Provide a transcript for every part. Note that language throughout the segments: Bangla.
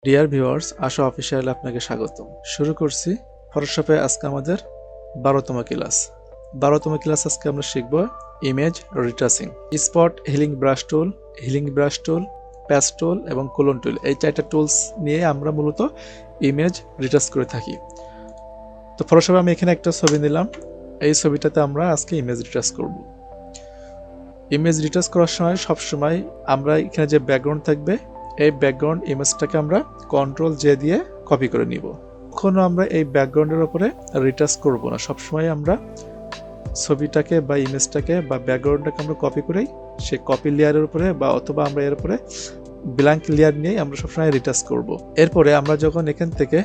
ডিয়ার ভিউয়ার্স, আশা অফিসিয়ালে আপনাকে স্বাগতম। শুরু করছি ফটোশপে আজকে আমাদের 12তম ক্লাস। 12তম ক্লাস আজকে আমরা শিখব image retouching. Spot healing brush tool, patch tool এবং কোলন টুল, এই 4টা টুলস নিয়ে আমরা মূলত ইমেজ রিটাচ করে থাকি। তো ফটোশপে আমি এখানে একটা ছবি নিলাম, এই ছবিটাতে আমরা আজকে ইমেজ রিটাচ করব। ইমেজ রিটাচ করার সময় সবসময় আমরা এখানে যে ব্যাকগ্রাউন্ড থাকবে, এই ব্যাকগ্রাউন্ড ইমেজটাকে আমরা কন্ট্রোল জে দিয়ে কপি করে নিব। কখনো আমরা এই ব্যাকগ্রাউন্ডের উপরে রিটাচ করব না, সবসময় আমরা ছবিটাকে বা ইমেজটাকে বা ব্যাকগ্রাউন্ডটাকে আমরা কপি করেই সেই কপি লেয়ারের উপরে বা অথবা আমরা এর উপরে ব্ল্যাঙ্ক লেয়ার নিয়েই আমরা সবসময় রিটাচ করব। এরপরে আমরা যখন এখান থেকে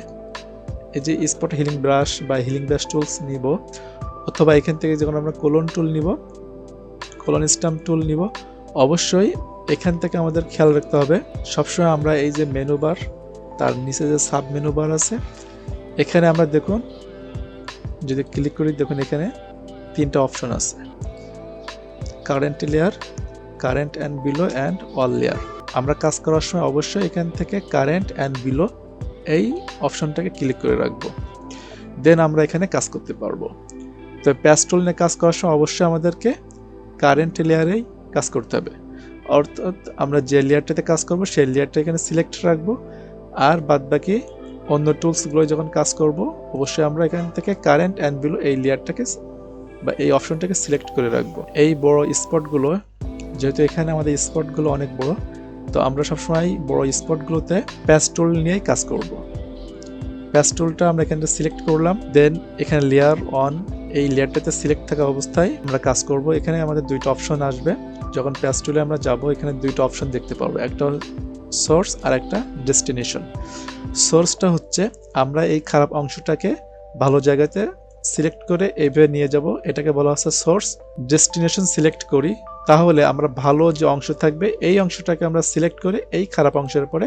এই যে স্পট হিলিং ব্রাশ বা হিলিং ব্রাশ টুলস নিব, অথবা এখান থেকে যখন আমরা কোলন টুল নিব, কোলন স্ট্যাম্প টুল নিব, অবশ্যই এখান থেকে আমাদের খেয়াল রাখতে হবে সবসময় আমরা এই যে মেনু বার, তার নিচে যে সাব মেনু বার আছে, এখানে আমরা দেখুন যদি ক্লিক করি, দেখুন এখানে 3টা অপশন আছে, current layer, current and below and all layer. আমরা কাজ করার সময় অবশ্যই এখান থেকে কারেন্ট অ্যান্ড বিলো এই অপশনটাকে ক্লিক করে রাখবো, দেন আমরা এখানে কাজ করতে পারবো। তো প্যাচ টুল নিয়ে কাজ করার সময় অবশ্যই আমাদেরকে কারেন্ট লেয়ারেই কাজ করতে হবে, অর্থাৎ আমরা যে লেয়ারটাতে কাজ করব সেই লেয়ারটা এখানে সিলেক্ট রাখবো, আর বাদ বাকি অন্য টুলসগুলো যখন কাজ করব অবশ্যই আমরা এখান থেকে কারেন্ট অ্যান্ড বিলো এই লেয়ারটাকে বা এই অপশনটাকে সিলেক্ট করে রাখবো। এই বড় স্পটগুলো, যেহেতু এখানে আমাদের স্পটগুলো অনেক বড়, তো আমরা সবসময় বড় স্পটগুলোতে প্যাচ টুল নিয়েই কাজ করব। প্যাচ টুলটা আমরা এখানে সিলেক্ট করলাম, দেন এখানে লেয়ার অন, এই লেয়ারটাতে সিলেক্ট থাকা অবস্থায় আমরা কাজ করব। এখানে আমাদের 2টা অপশন আসবে, যখন প্যাচ টুলে আমরা যাব এখানে 2টা অপশন দেখতে পারবো, একটা সোর্স আর একটা ডেস্টিনেশন। সোর্সটা হচ্ছে আমরা এই খারাপ অংশটাকে ভালো জায়গাতে সিলেক্ট করে এইভাবে নিয়ে যাব, এটাকে বলা হচ্ছে সোর্স। ডেস্টিনেশন সিলেক্ট করি, তাহলে আমরা ভালো যে অংশ থাকবে এই অংশটাকে আমরা সিলেক্ট করে এই খারাপ অংশের পরে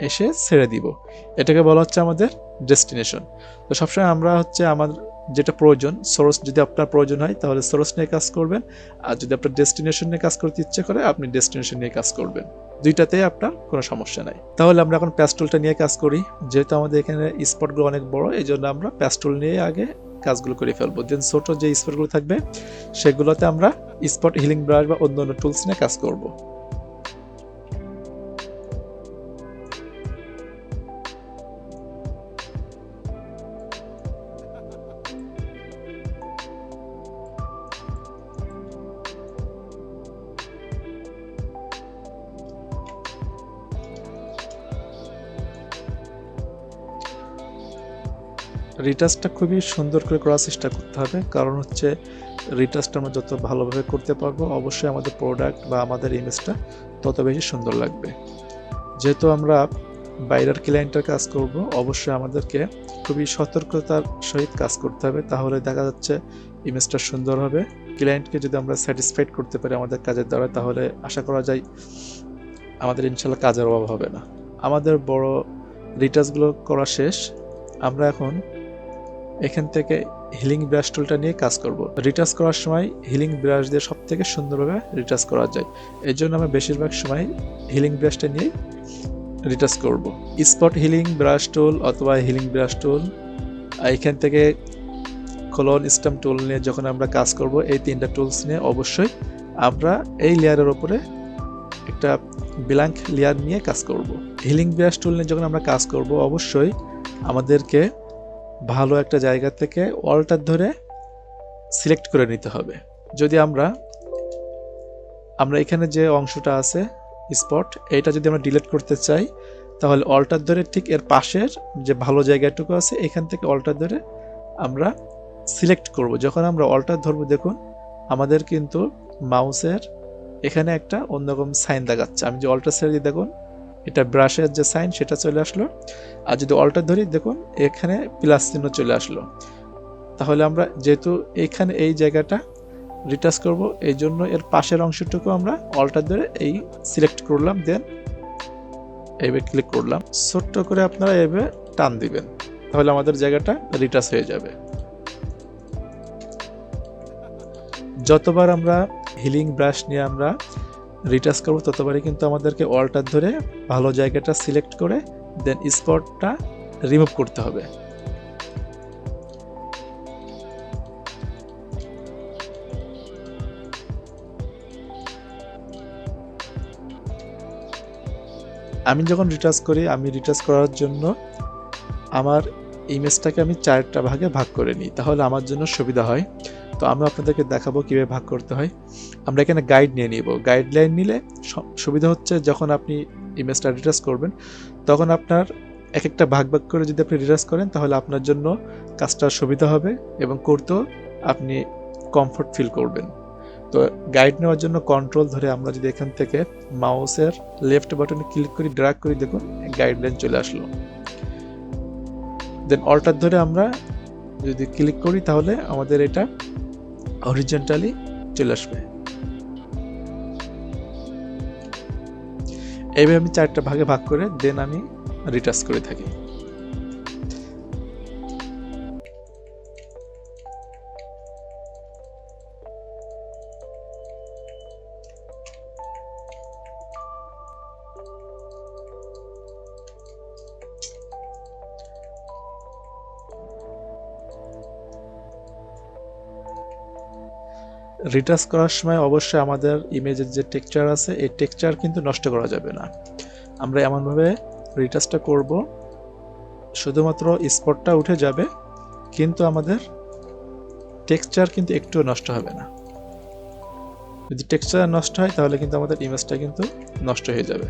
এসে ছেড়ে দিব, এটাকে বলা হচ্ছে আমাদের ডেস্টিনেশন। তো সবসময় আমরা হচ্ছে আমার যেটা প্রয়োজন, সোর্স যদি আপনার প্রয়োজন হয় তাহলে সোর্স নিয়ে কাজ করবেন, আর যদি আপনার ডেস্টিনেশন নিয়ে কাজ করতে ইচ্ছে করে আপনি ডেস্টিনেশন নিয়ে কাজ করবেন, দুইটাতেই আপনার কোনো সমস্যা নাই। তাহলে আমরা এখন প্যাচ টুলটা নিয়ে কাজ করি। যেহেতু আমাদের এখানে স্পটগুলো অনেক বড়, এই জন্য আমরা প্যাচ টুল নিয়ে আগে কাজগুলো করে ফেলবো, দেন ছোট যে স্পটগুলো থাকবে সেগুলোতে আমরা স্পট হিলিং ব্রাশ বা অন্য অন্য টুলস নিয়ে কাজ করব। রিটাচটা খুবই সুন্দর করে করার চেষ্টা করতে হবে, কারণ হচ্ছে রিটাচটা আমরা যত ভালোভাবে করতে পারবো অবশ্যই আমাদের প্রোডাক্ট বা আমাদের ইমেজটা তত বেশি সুন্দর লাগবে। যেহেতু আমরা বাইরের ক্লায়েন্টের কাজ করব, অবশ্যই আমাদেরকে খুবই সতর্কতার সহিত কাজ করতে হবে, তাহলে দেখা যাচ্ছে ইমেজটা সুন্দর হবে। ক্লায়েন্টকে যদি আমরা স্যাটিসফাইড করতে পারি আমাদের কাজের দ্বারা, তাহলে আশা করা যায় আমাদের ইনশাল্লাহ কাজের অভাব হবে না। আমাদের বড় রিটাচগুলো করা শেষ, আমরা এখন এখান থেকে হিলিং ব্রাশ টুলটা নিয়ে কাজ করব। রিটাচ করার সময় হিলিং ব্রাশ দিয়ে সব থেকে সুন্দরভাবে রিটাচ করা যায়, এই জন্য আমরা বেশিরভাগ সময় হিলিং ব্রাশটা নিয়ে রিটাচ করব। স্পট হিলিং ব্রাশ টুল অথবা হিলিং ব্রাশ টুল, এখান থেকে কোলন স্ট্যাম্প টুল নিয়ে যখন আমরা কাজ করব, এই 3টা টুলস নিয়ে অবশ্যই আমরা এই লেয়ারের উপরে একটা ব্ল্যাঙ্ক লেয়ার নিয়ে কাজ করব। হিলিং ব্রাশ টুল নিয়ে যখন আমরা কাজ করব অবশ্যই আমাদেরকে ভালো একটা জায়গা থেকে অল্টার ধরে সিলেক্ট করে নিতে হবে। যদি আমরা এখানে যে অংশটা আছে স্পট, এটা যদি আমরা ডিলিট করতে চাই তাহলে অল্টার ধরে ঠিক এর পাশের যে ভালো জায়গাটুকু আছে এখান থেকে অল্টার ধরে আমরা সিলেক্ট করব। যখন আমরা অল্টার ধরবো দেখুন আমাদের কিন্তু মাউসের এখানে একটা অন্যরকম সাইন দেখাচ্ছে। আমি যে অল্টার ছেড়ে দিই দেখুন এটা ব্রাশের যে সাইন সেটা চলে আসলো, আর যদি অল্টার ধরি দেখুন এখানে প্লাস চিহ্ন চলে আসলো। তাহলে আমরা যেহেতু এখানে এই জায়গাটা রিটাচ করব, এই জন্য এর পাশের অংশটুকু আমরা অল্টার ধরে এই সিলেক্ট করলাম, দেন এইভাবে ক্লিক করলাম। ছোট্ট করে আপনারা এইভাবে টান দিবেন, তাহলে আমাদের জায়গাটা রিটাচ হয়ে যাবে। যতবার আমরা হিলিং ব্রাশ নিয়ে আমরা রিটাচ করব ততবারই কিন্তু আমাদেরকে অল্টার ধরে ভালো জায়গাটা সিলেক্ট করে দেন স্পটটা রিমুভ করতে হবে। আমি যখন রিটাচ করি, আমি রিটাচ করার জন্য আমার ইমেজটাকে আমি 4টা ভাগে ভাগ করে নিই, তাহলে আমার জন্য সুবিধা হয়। তো আমি আপনাদেরকে দেখাবো কিভাবে ভাগ করতে হয়। আমরা এখানে গাইড নিয়ে নিব। গাইডলাইন নিলে সুবিধা হচ্ছে যখন আপনি ইমেজটা রিটাচ করবেন তখন আপনার এক একটা ভাগ ভাগ করে যদি আপনি রিটাচ করেন তাহলে আপনার জন্য কাজটা সুবিধা হবে এবং করতেও আপনি কমফোর্ট ফিল করবেন। তো গাইড নেওয়ার জন্য কন্ট্রোল ধরে আমরা যদি এখান থেকে মাউসের লেফট বাটনে ক্লিক করি, ড্র্যাগ করি, দেখুন গাইডলাইন চলে আসলো। দেন অল্টার ধরে আমরা যদি ক্লিক করি তাহলে আমাদের এটা হরিজন্টালি চলে আসবে। এইভাবে আমি 4টা ভাগে ভাগ করে দেন আমি রিটাচ করে থাকি। রিটাচ করার সময় অবশ্যই আমাদের ইমেজের যে টেক্সচার আছে এই টেক্সচার কিন্তু নষ্ট করা যাবে না। আমরা এমনভাবে রিটাচটা করব শুধুমাত্র স্পটটা উঠে যাবে কিন্তু আমাদের টেক্সচার কিন্তু একটুও নষ্ট হবে না। যদি টেক্সচার নষ্ট হয় তাহলে কিন্তু আমাদের ইমেজটা কিন্তু নষ্ট হয়ে যাবে।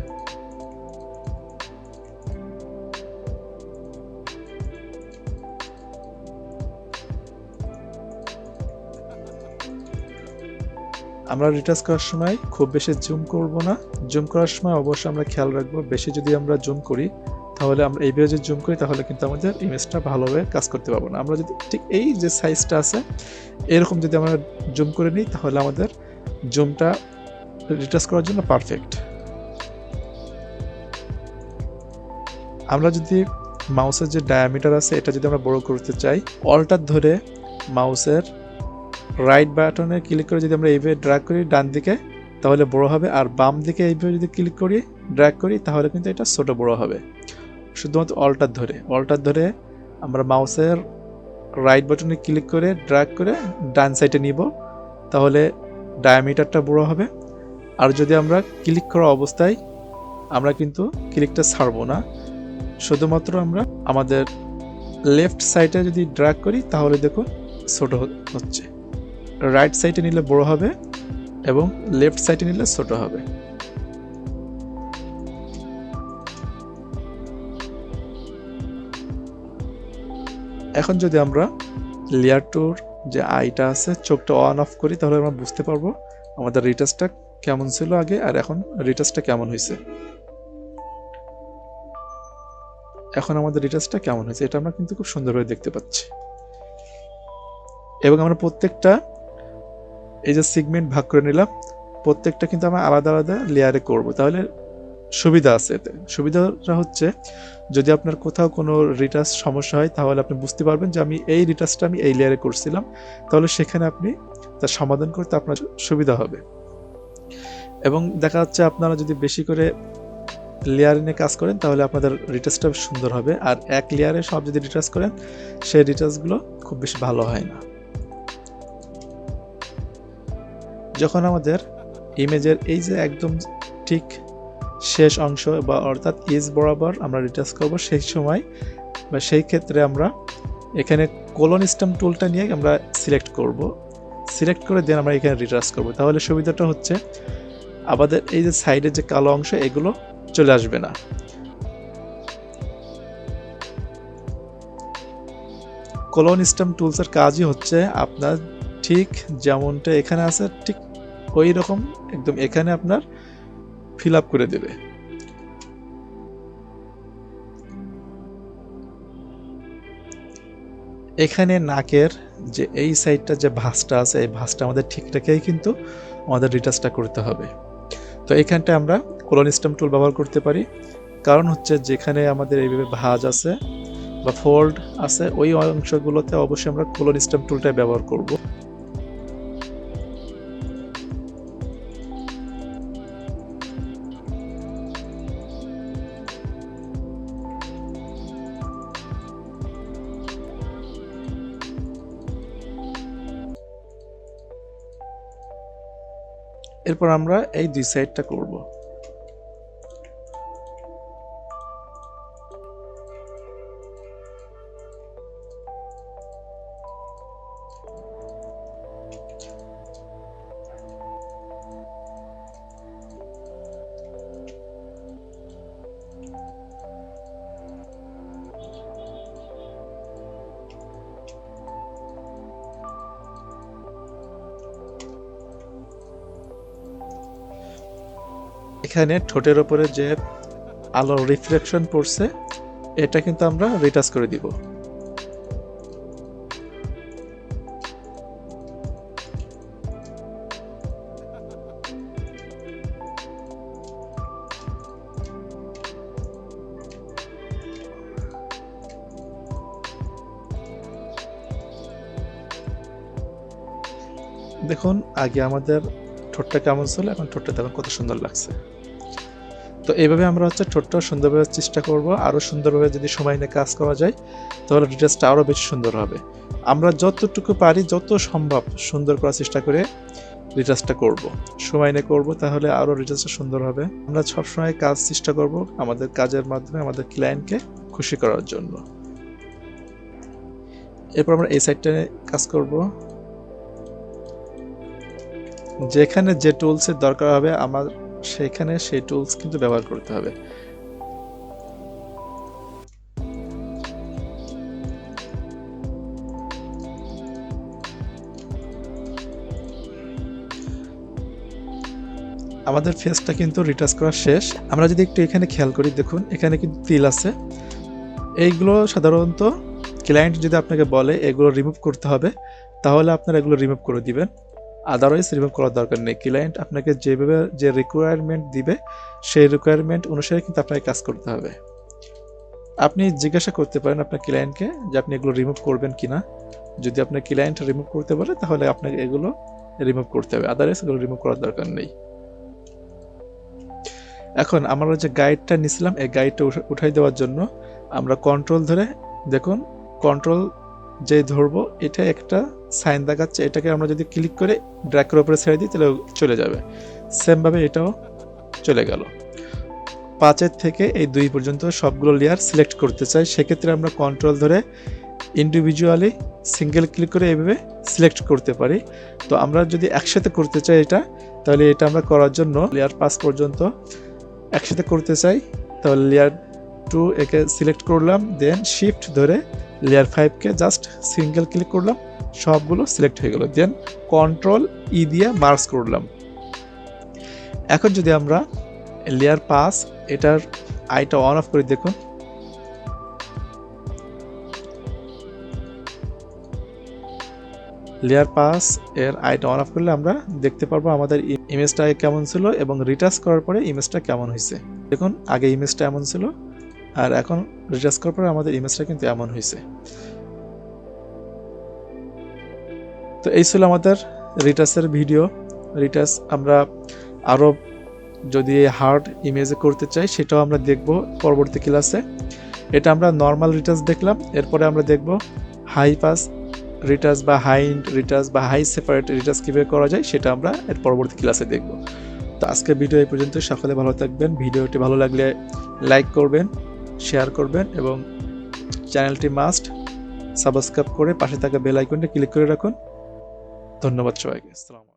আমরা রিটাচ করার সময় খুব বেশি জুম করব না। জুম করার সময় অবশ্যই আমরা খেয়াল রাখবো, বেশি যদি আমরা জুম করি তাহলে আমরা এইভাবে যদি জুম করি তাহলে কিন্তু আমাদের ইমেজটা ভালোভাবে কাজ করতে পারবো না। আমরা যদি ঠিক এই যে সাইজটা আছে এরকম যদি আমরা জুম করে নিই তাহলে আমাদের জুমটা রিটাচ করার জন্য পারফেক্ট। আমরা যদি মাউসের যে ডায়ামিটার আছে এটা যদি আমরা বড় করতে চাই, অল্টার ধরে মাউসের রাইট বাটনে ক্লিক করে যদি আমরা এইভাবে ড্র্যাগ করি ডান দিকে তাহলে বড় হবে, আর বাম দিকে এইভাবে যদি ক্লিক করি ড্র্যাগ করি তাহলে কিন্তু এটা ছোট বড় হবে। শুধুমাত্র অল্টার ধরে আমরা মাউসের রাইট বাটনে ক্লিক করে ড্র্যাগ করে ডান সাইডে নিব তাহলে ডায়ামিটারটা বড় হবে। আর যদি আমরা ক্লিক করা অবস্থায় আমরা কিন্তু ক্লিকটা ছাড়বো না, শুধুমাত্র আমরা আমাদের লেফট সাইডে যদি ড্র্যাগ করি তাহলে দেখুন ছোট হচ্ছে। রাইট সাইডে নিলে বড় হবে এবং লেফট সাইডে নিলে ছোট হবে। এখন যদি আমরা লেয়ার টুর যে আইটা আছে চোখটা অন অফ করি তাহলে আমরা বুঝতে পারবো আমাদের রিটাচটা কেমন ছিল আগে আর এখন রিটাচটা কেমন হয়েছে। এখন আমাদের রিটাচটা কেমন হয়েছে এটা আমরা কিন্তু খুব সুন্দরভাবে দেখতে পাচ্ছি। এবং আমরা প্রত্যেকটা এই যে সেগমেন্ট ভাগ করে নিলাম, প্রত্যেকটা কিন্তু আমরা আলাদা আলাদা লেয়ারে করব, তাহলে সুবিধা আছে। এতে সুবিধাটা হচ্ছে যদি আপনার কোথাও কোনো রিটাচ সমস্যা হয় তাহলে আপনি বুঝতে পারবেন যে আমি এই রিটাচটা আমি এই লেয়ারে করছিলাম, তাহলে সেখানে আপনি তার সমাধান করতে আপনার সুবিধা হবে। এবং দেখা যাচ্ছে আপনারা যদি বেশি করে লেয়ার নিয়ে কাজ করেন তাহলে আপনাদের রিটাচটা সুন্দর হবে, আর এক লেয়ারে সব যদি রিটাচ করেন সেই রিটাচগুলো খুব বেশি ভালো হয় না। যখন আমাদের ইমেজের এই যে একদম ঠিক শেষ অংশ বা অর্থাৎ এজ বরাবর আমরা রিটাচ করব সেই সময় বা সেই ক্ষেত্রে আমরা এখানে কোলন স্ট্যাম্প টুলটা নিয়ে আমরা সিলেক্ট করব। সিলেক্ট করে দেন আমরা এখানে রিটাচ করব, তাহলে সুবিধাটা হচ্ছে আমাদের এই যে সাইডের যে কালো অংশ এগুলো চলে আসবে না। কোলন স্ট্যাম্প টুলসের কাজই হচ্ছে আপনার ঠিক যেমনটা এখানে আছে ঠিক ওই রকম একদম এখানে আপনার ফিল আপ করে দেবে। এখানে নাকের যে এই সাইডটা যে ভাঁজটা আছে এই ভাঁজটা আমাদের ঠিক রেখেই কিন্তু আমাদের রিটাচটা করতে হবে। তো এখানটা আমরা কোলন স্ট্যাম্প টুল ব্যবহার করতে পারি, কারণ হচ্ছে যেখানে আমাদের এইভাবে ভাঁজ আছে বা ফোল্ড আছে ওই অংশগুলোতে অবশ্যই আমরা কোলন স্ট্যাম্প টুলটাই ব্যবহার করব। এরপর আমরা এই দুই সাইডটা করব। এখানে ঠোঁটের উপরে যে আলোর রিফ্লেকশন পড়ছে এটা কিন্তু আমরা রিটাচ করে দিব। দেখুন আগে আমাদের ঠোঁটটা কেমন ছিল, এখন ঠোঁটটা দেখুন কত সুন্দর লাগছে। তো এইভাবে আমরা ঠোঁটটা সুন্দরভাবে চেষ্টা করব, আরও সুন্দরভাবে যদি সময় নিয়ে কাজ করা যায় তাহলে ডিটেলসটা আরও বেশি সুন্দর হবে। আমরা যতটুকু পারি যত সম্ভব সুন্দর করার চেষ্টা করে রিটাচটা করব, সময় নিয়ে করব, তাহলে আরও রিটাচটা সুন্দর হবে। আমরা সবসময় কাজ চেষ্টা করব আমাদের কাজের মাধ্যমে আমাদের ক্লায়েন্টকে খুশি করার জন্য। এরপর আমরা এই সাইডটা কাজ করব। যেখানে যে টুলসের দরকার হবে আমার সেখানে সেই টুলস কিন্তু ব্যবহার করতে হবে। আমাদের ফেসটা কিন্তু রিটাচ করা শেষ। আমরা যদি একটু এখানে খেয়াল করি, দেখুন এখানে কিন্তু তিল আছে। এইগুলো সাধারণত ক্লায়েন্ট যদি আপনাকে বলে এগুলো রিমুভ করতে হবে তাহলে আপনারা এগুলো রিমুভ করে দিবেন, আদারওয়াইজ রিমুভ করার দরকার নেই। ক্লায়েন্ট আপনাকে যেভাবে যে রিকোয়ারমেন্ট দিবে সেই রিকোয়ারমেন্ট অনুসারে কিন্তু আপনাকে কাজ করতে হবে। আপনি জিজ্ঞাসা করতে পারেন আপনার ক্লায়েন্টকে যে আপনি এগুলো রিমুভ করবেন কিনা। যদি আপনার ক্লায়েন্ট রিমুভ করতে পারে তাহলে আপনাকে এগুলো রিমুভ করতে হবে, আদারওয়াইজ এগুলো রিমুভ করার দরকার নেই। এখন আমরা যে গাইডটা নিছিলাম এই গাইডটা উঠাই দেওয়ার জন্য আমরা কন্ট্রোল ধরে, দেখুন কন্ট্রোল যে ধরবো এটা একটা সাইন দেখাচ্ছে, এটাকে আমরা যদি ক্লিক করে ড্র্যাগের উপরে ছেড়ে দিই তাহলে চলে যাবে। সেমভাবে এটাও চলে গেল। 5 থেকে এই 2 পর্যন্ত সবগুলো লেয়ার সিলেক্ট করতে চাই, সেক্ষেত্রে আমরা কন্ট্রোল ধরে ইন্ডিভিজুয়ালি সিঙ্গেল ক্লিক করে এইভাবে সিলেক্ট করতে পারি। তো আমরা যদি একসাথে করতে চাই এটা, তাহলে এটা আমরা করার জন্য লেয়ার 5 পর্যন্ত একসাথে করতে চাই, তাহলে লেয়ার 2 একে সিলেক্ট করলাম, দেন শিফট ধরে লেয়ার 5কে জাস্ট সিঙ্গেল ক্লিক করলাম, সবগুলো সিলেক্ট হয়ে গেল, দেন কন্ট্রোল ই দিয়ে মার্জ করলাম। এখন যদি আমরা লেয়ার 5 এটার আইটা অন অফ করে, দেখুন লেয়ার 5 এর আইটা অন অফ করলে আমরা দেখতে পারবো আমাদের ইমেজটা কেমন ছিল এবং রিটাচ করার পরে ইমেজটা কেমন হয়েছে। দেখুন আগে ইমেজটা এমন ছিল আর এখন রিটাচ করার পরে আমাদের ইমেজটা কিন্তু এমন হয়েছে। তো এই ছিল আমাদের রিটাচের ভিডিও। রিটাচ আমরা আরও যদি হার্ড ইমেজে করতে চাই সেটাও আমরা দেখব পরবর্তী ক্লাসে। এটা আমরা নর্মাল রিটাচ দেখলাম, এরপরে আমরা দেখব হাই পাস রিটাচ বা হাই রিটাচ বা হাই সেপারেট রিটাচ কীভাবে করা যায় সেটা আমরা এর পরবর্তী ক্লাসে দেখব। তো আজকের ভিডিও এই পর্যন্ত। সকলে ভালো থাকবেন। ভিডিওটি ভালো লাগলে লাইক করবেন, শেয়ার করবেন এবং চ্যানেলটি মাস্ট সাবস্ক্রাইব করে পাশে থাকা বেল আইকনটা ক্লিক করে রাখুন। ধন্যবাদ সবাইকে। আসসালামু আলাইকুম।